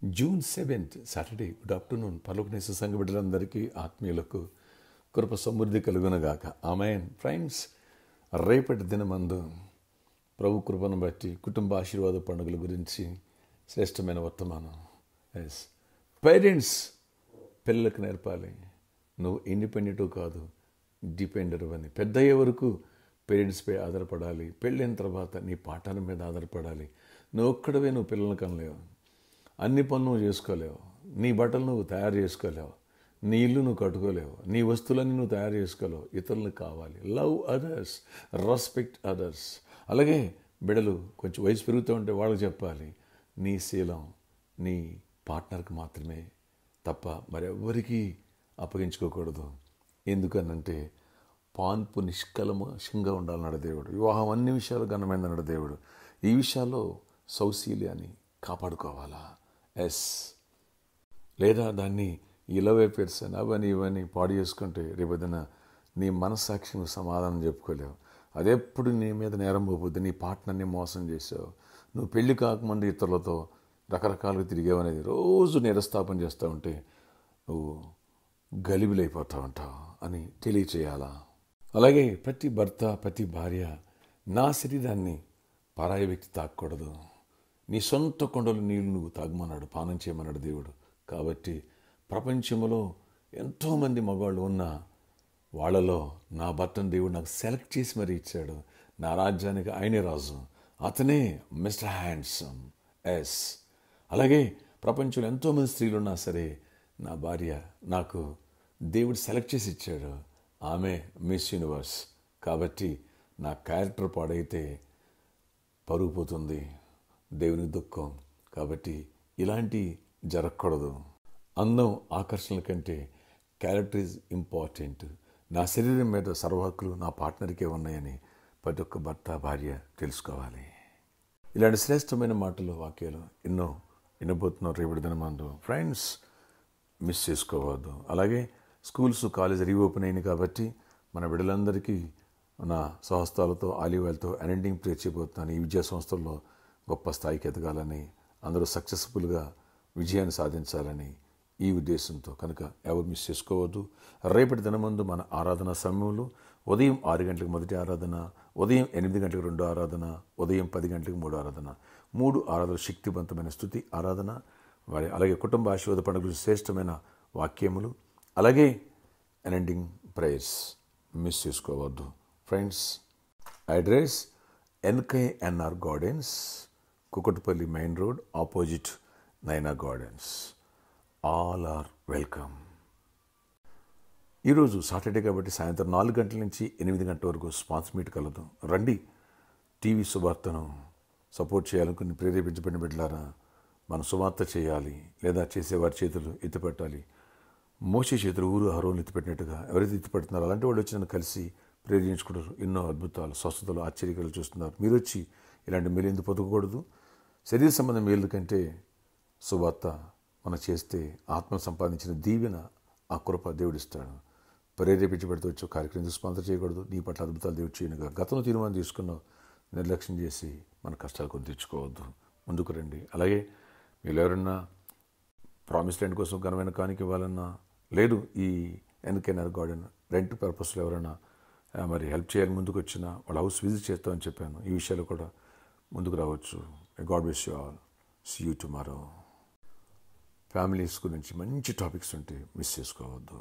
June 7th Saturday good afternoon పర్లోకనేశ్వర సంఘ బిడ్డలందరికీ ఆత్మీయులకు కృప సమృద్ధి కలుగునగాక. ఆమేన్. ఫ్రెండ్స్, రేపటి దినమందు ప్రభు కృపను బట్టి కుటుంబ ఆశీర్వాద పండుగల గురించి శ్రేష్టమైన వర్తమానం. ఎస్, పేరెంట్స్ పిల్లలకు నేర్పాలి, నువ్వు ఇండిపెండెంట్ కాదు, డిపెండర్ అని. పెద్ద అయ్యే వరకు పేరెంట్స్పై ఆధారపడాలి. పెళ్ళైన తర్వాత నీ పాఠాల మీద ఆధారపడాలి. నువ్వు ఒక్కడవే నువ్వు పిల్లలను కనలేవు, అన్ని పనులు నువ్వు చేసుకోలేవు, నీ బట్టలు నువ్వు తయారు చేసుకోలేవు, నీ ఇల్లు నువ్వు కట్టుకోలేవు, నీ వస్తువులన్నీ నువ్వు తయారు చేసుకోలేవు. ఇతరులకు కావాలి. Love others, respect others. అలాగే బిడ్డలు కొంచెం వయసు పెరుగుతూ ఉంటే వాళ్ళకి చెప్పాలి, నీ శీలం నీ పార్ట్నర్కి మాత్రమే తప్ప మరెవ్వరికీ అప్పగించుకోకూడదు. ఎందుకనంటే పాన్పు నిష్కల్మషంగా ఉండాలన్నాడు దేవుడు. వివాహం అన్ని విషయాలు ఘనమైందన్నాడు దేవుడు. ఈ విషయాల్లో సౌశీల్యాన్ని కాపాడుకోవాలా. ఎస్, లేదా దాన్ని ఇలవే పెర్సన్ అవని ఇవని పాడు చేసుకుంటే రేపొద్దున నీ మనస్సాక్షిని సమాధానం చెప్పుకోలేవు. అదెప్పుడు నీ మీద నేరం పోతుంది. నీ పార్ట్నర్ని మోసం చేసావు, నువ్వు పెళ్లి కాకముందు ఇతరులతో రకరకాలుగా తిరిగేవనేది రోజు నిరస్థాపన చేస్తూ ఉంటే నువ్వు గలిబిలైపోతూ ఉంటావు అని తెలియచేయాలా. అలాగే ప్రతి భర్త ప్రతి భార్య నా శరీరాన్ని పరాయి వ్యక్తి తాకూడదు. నీ సొంత కొండలు నీళ్ళు నువ్వు తాగమన్నాడు, పానం చేయమన్నాడు దేవుడు. కాబట్టి ప్రపంచంలో ఎంతోమంది మగవాళ్ళు ఉన్నా వాళ్ళలో నా భర్తను దేవుడు నాకు సెలెక్ట్ చేసి మరీ ఇచ్చాడు. నా రాజ్యానికి ఆయనే రాజు, అతనే మిస్టర్ హ్యాండ్సమ్. ఎస్, అలాగే ప్రపంచంలో ఎంతోమంది స్త్రీలు ఉన్నా సరే నా భార్య నాకు దేవుడు సెలెక్ట్ చేసి ఇచ్చాడు, ఆమె మిస్ యూనివర్స్. కాబట్టి నా క్యారెక్టర్ పాడైతే పరుగు పోతుంది, దేవునికి దుఃఖం. కాబట్టి ఇలాంటి జరగకూడదు. అందం ఆకర్షణల కంటే క్యారెక్టర్ ఈజ్ ఇంపార్టెంట్. నా శరీరం మీద సర్వ హక్కులు నా పార్ట్నర్కే ఉన్నాయని ప్రతి ఒక్క భర్త భార్య తెలుసుకోవాలి. ఇలాంటి శ్రేష్టమైన మాటలు వాక్యాలు ఎన్నో వినబోతున్నారు రేపటి దినమందు. ఫ్రెండ్స్, మిస్ చేసుకోవద్దు. అలాగే స్కూల్స్ కాలేజ్ రీఓపెన్ అయింది కాబట్టి మన బిడ్డలందరికీ మన స్వహస్తాలతో ఆలివాయలతో అటెండింగ్ ప్రేర్ చేయబోతున్నాను. ఈ విద్యా సంస్థల్లో గొప్ప స్థాయికి ఎదగాలని, అందరూ సక్సెస్ఫుల్గా విజయాన్ని సాధించాలని ఈ ఉద్దేశంతో కనుక ఎవరు మిస్ చేసుకోవద్దు. రేపటి దినమందు మన ఆరాధన సమయంలో ఉదయం 6 గంటలకు మొదటి ఆరాధన, ఉదయం 8 గంటలకు 2 ఆరాధన, ఉదయం 10 గంటలకు 3 ఆరాధన. 3 ఆరాధన శక్తివంతమైన స్తుతి ఆరాధన, అలాగే కుటుంబ ఆశీర్వాద పండుగలు శ్రేష్టమైన వాక్యములు, అలాగే అటెండింగ్ ప్రేయర్స్ మిస్ చేసుకోవద్దు. Friends, address NKNR Gardens, Kukatpally main road, opposite Naina Gardens. All are welcome. ఈరోజు సాటర్డే కాబట్టి సాయంత్రం 4 గంటల నుంచి 8 గంటల వరకు స్పాన్స్ మీట్ కలదు. రండి. టీవీ సువార్తను సపోర్ట్ చేయాలనుకుని ప్రేరేపించబడిన బిడ్డలారా, మనం సువార్త చేయాలి, లేదా చేసేవారి చేతులు ఎత్తిపెట్టాలి. మోషే చేతులు ఊరు అహరోను ఎత్తిపెట్టినట్టుగా ఎవరైతే ఎత్తిపెడుతున్నారో అలాంటి వాళ్ళు వచ్చి నన్ను కలిసి ప్రేరేపించుకుంటారు. ఎన్నో అద్భుతాలు, స్వస్థతలు, ఆశ్చర్యకాలు చూస్తున్నారు. మీరు వచ్చి ఇలాంటి మేలు ఎందుకు పొందకూడదు? శరీర సంబంధం మేలు కంటే సువార్త మనం చేస్తే ఆత్మ సంపాదించిన దీవెన, ఆ కృప దేవుడిస్తాడు. ప్రేరేపించబడితే వచ్చే కార్యక్రమం స్పాన్సర్ చేయకూడదు. నీ పట్ల అద్భుతాలు దేవుడు చేయనుగా. గతంలో తీర్మానం తీసుకున్నావు, నిర్లక్ష్యం చేసి మన కష్టాలు కొని తెచ్చుకోవద్దు. ముందుకు రండి. అలాగే మీరు ఎవరన్నా ప్రామిస్ ల్యాండ్ కోసం ఘనమైన కానుక ఇవ్వాలన్నా, లేదు ఈ NKNR గార్డెన్ రెంట్ పర్పస్లో ఎవరైనా మరి హెల్ప్ చేయాలని ముందుకు వచ్చినా వాళ్ళ హౌస్ విజిట్ చేస్తామని చెప్పాను. ఈ విషయాలు కూడా ముందుకు రావచ్చు. God bless you all. See you tomorrow. Families గురించి మంచి టాపిక్స్ ఉంటే మిస్ చేసుకోవద్దు.